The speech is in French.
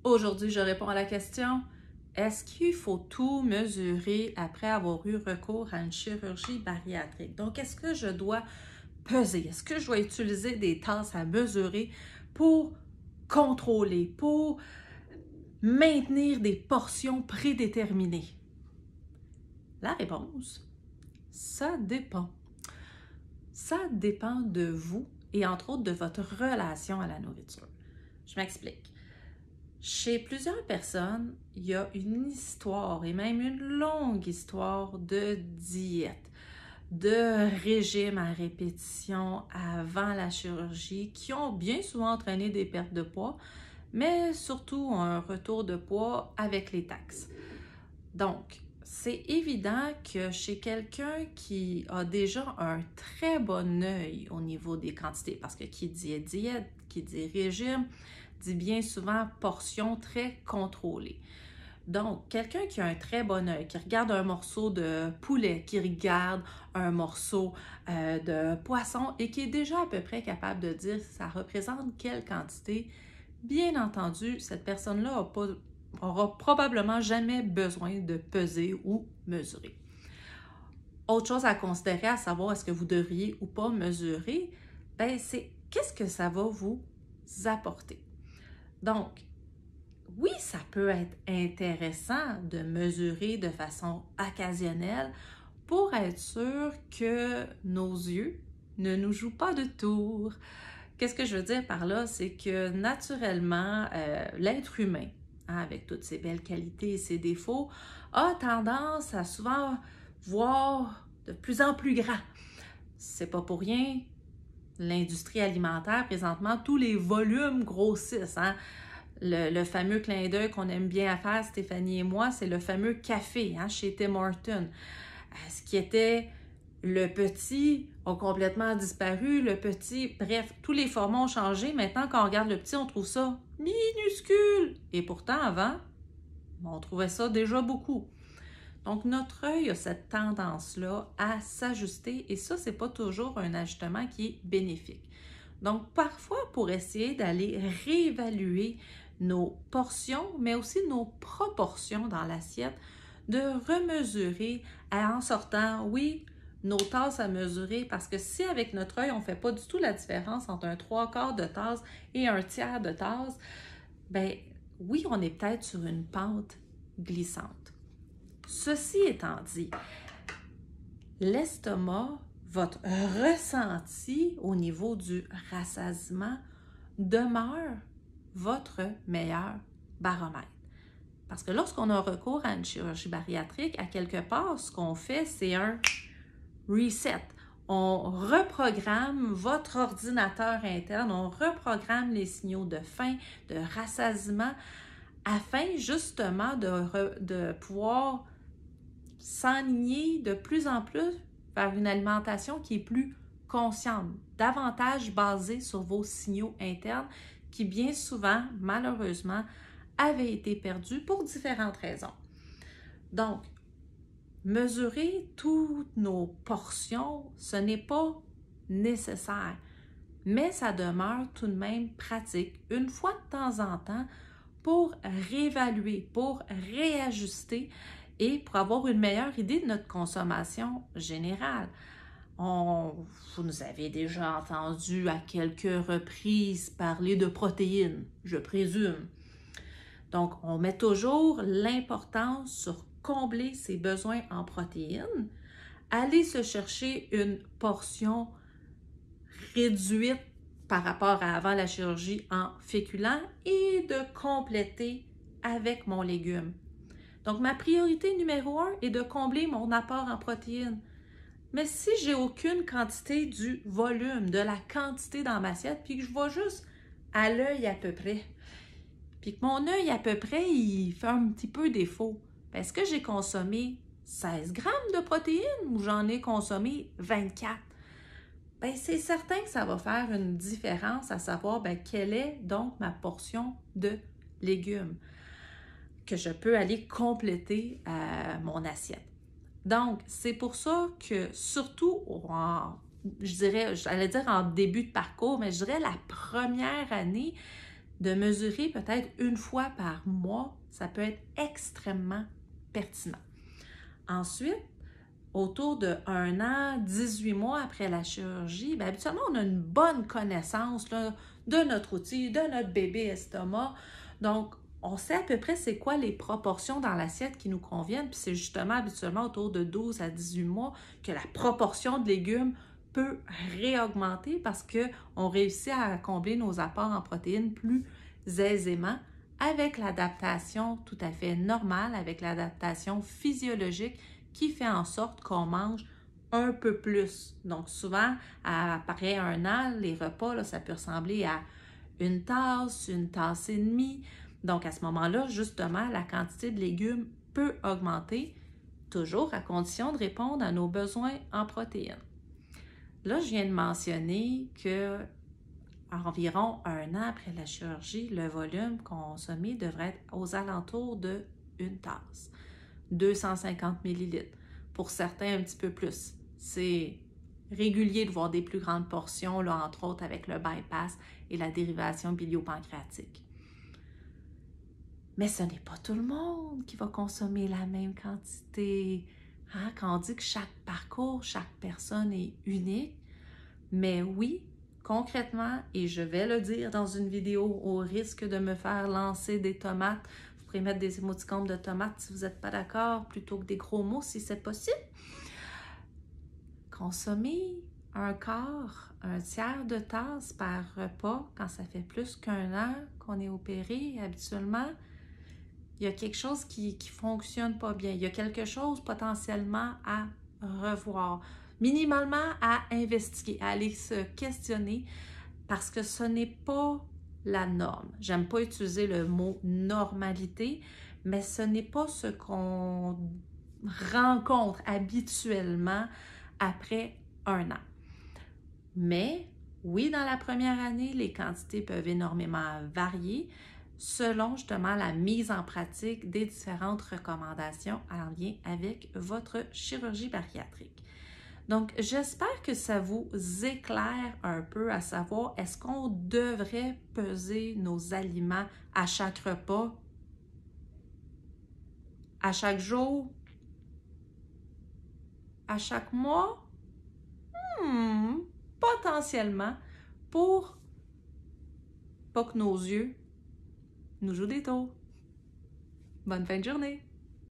Aujourd'hui, je réponds à la question, est-ce qu'il faut tout mesurer après avoir eu recours à une chirurgie bariatrique? Donc, est-ce que je dois peser? Est-ce que je dois utiliser des tasses à mesurer pour contrôler, pour maintenir des portions prédéterminées? La réponse, ça dépend. Ça dépend de vous et entre autres de votre relation à la nourriture. Je m'explique. Chez plusieurs personnes, il y a une histoire et même une longue histoire de diète, de régime à répétition avant la chirurgie qui ont bien souvent entraîné des pertes de poids, mais surtout un retour de poids avec les taxes. Donc, c'est évident que chez quelqu'un qui a déjà un très bon œil au niveau des quantités, parce que qui dit diète, qui dit régime, dit bien souvent portion très contrôlée. Donc, quelqu'un qui a un très bon œil, qui regarde un morceau de poulet, qui regarde un morceau de poisson et qui est déjà à peu près capable de dire ça représente quelle quantité, bien entendu, cette personne-là aura probablement jamais besoin de peser ou mesurer. Autre chose à considérer, à savoir est-ce que vous devriez ou pas mesurer, ben c'est qu'est-ce que ça va vous apporter. Donc, oui, ça peut être intéressant de mesurer de façon occasionnelle pour être sûr que nos yeux ne nous jouent pas de tours. Qu'est-ce que je veux dire par là? C'est que naturellement, l'être humain, avec toutes ses belles qualités et ses défauts, a tendance à souvent voir de plus en plus grand. C'est pas pour rien. L'industrie alimentaire, présentement, tous les volumes grossissent. Hein? Le fameux clin d'œil qu'on aime bien faire, Stéphanie et moi, c'est le fameux café chez Tim Hortons. Ce qui était le petit a complètement disparu, le petit, bref, tous les formats ont changé. Maintenant, quand on regarde le petit, on trouve ça minuscule. Et pourtant, avant, on trouvait ça déjà beaucoup. Donc, notre œil a cette tendance-là à s'ajuster et ça, c'est pas toujours un ajustement qui est bénéfique. Donc, parfois, pour essayer d'aller réévaluer nos portions, mais aussi nos proportions dans l'assiette, de remesurer en sortant, oui, nos tasses à mesurer, parce que si avec notre œil, on ne fait pas du tout la différence entre un 3/4 de tasse et un tiers de tasse, ben oui, on est peut-être sur une pente glissante. Ceci étant dit, l'estomac, votre ressenti au niveau du rassasiement demeure votre meilleur baromètre. Parce que lorsqu'on a recours à une chirurgie bariatrique, à quelque part, ce qu'on fait, c'est un reset. On reprogramme votre ordinateur interne, on reprogramme les signaux de faim, de rassasiement, afin justement de pouvoir s'enligner de plus en plus vers une alimentation qui est plus consciente, davantage basée sur vos signaux internes qui bien souvent, malheureusement, avaient été perdus pour différentes raisons. Donc, mesurer toutes nos portions, ce n'est pas nécessaire, mais ça demeure tout de même pratique, une fois de temps en temps, pour réévaluer, pour réajuster et pour avoir une meilleure idée de notre consommation générale. Vous nous avez déjà entendu à quelques reprises parler de protéines, je présume. Donc, on met toujours l'importance sur combler ses besoins en protéines, aller se chercher une portion réduite par rapport à avant la chirurgie en féculents et de compléter avec mon légume. Donc, ma priorité numéro 1 est de combler mon apport en protéines. Mais si j'ai aucune quantité du volume, de la quantité dans ma assiette, puis que je vois juste à l'œil à peu près, puis que mon œil à peu près, il fait un petit peu défaut, est-ce que j'ai consommé 16 grammes de protéines ou j'en ai consommé 24? Bien, c'est certain que ça va faire une différence à savoir quelle est donc ma portion de légumes que je peux aller compléter mon assiette. Donc, c'est pour ça que surtout, j'allais dire en début de parcours, mais je dirais la première année, de mesurer peut-être une fois par mois, ça peut être extrêmement pertinent. Ensuite, autour de 1 an, 18 mois après la chirurgie, bien, habituellement, on a une bonne connaissance là, de notre outil, de notre bébé estomac. Donc, on sait à peu près c'est quoi les proportions dans l'assiette qui nous conviennent. Puis c'est justement habituellement autour de 12 à 18 mois que la proportion de légumes peut réaugmenter parce qu'on réussit à combler nos apports en protéines plus aisément avec l'adaptation tout à fait normale, avec l'adaptation physiologique qui fait en sorte qu'on mange un peu plus. Donc souvent, après 1 an, les repas, là, ça peut ressembler à une tasse et demie. Donc à ce moment-là, justement, la quantité de légumes peut augmenter, toujours à condition de répondre à nos besoins en protéines. Là, je viens de mentionner que environ 1 an après la chirurgie, le volume consommé devrait être aux alentours de 1 tasse, 250 millilitres. Pour certains, un petit peu plus. C'est régulier de voir des plus grandes portions, là, entre autres avec le bypass et la dérivation biliopancréatique. Mais ce n'est pas tout le monde qui va consommer la même quantité. Hein? Quand on dit que chaque parcours, chaque personne est unique, mais oui, concrètement, et je vais le dire dans une vidéo au risque de me faire lancer des tomates, vous pourrez mettre des émoticônes de tomates si vous n'êtes pas d'accord, plutôt que des gros mots si c'est possible. Consommer un quart, un tiers de tasse par repas quand ça fait plus qu'1 an qu'on est opéré habituellement, il y a quelque chose qui ne fonctionne pas bien. Il y a quelque chose potentiellement à revoir, minimalement à investiguer, à aller se questionner parce que ce n'est pas la norme. J'aime pas utiliser le mot normalité, mais ce n'est pas ce qu'on rencontre habituellement après 1 an. Mais oui, dans la première année, les quantités peuvent énormément varier selon justement la mise en pratique des différentes recommandations en lien avec votre chirurgie bariatrique. Donc, j'espère que ça vous éclaire un peu à savoir, est-ce qu'on devrait peser nos aliments à chaque repas, à chaque jour, à chaque mois? Potentiellement, pour pas que nos yeux nous jouent des tours. Bonne fin de journée!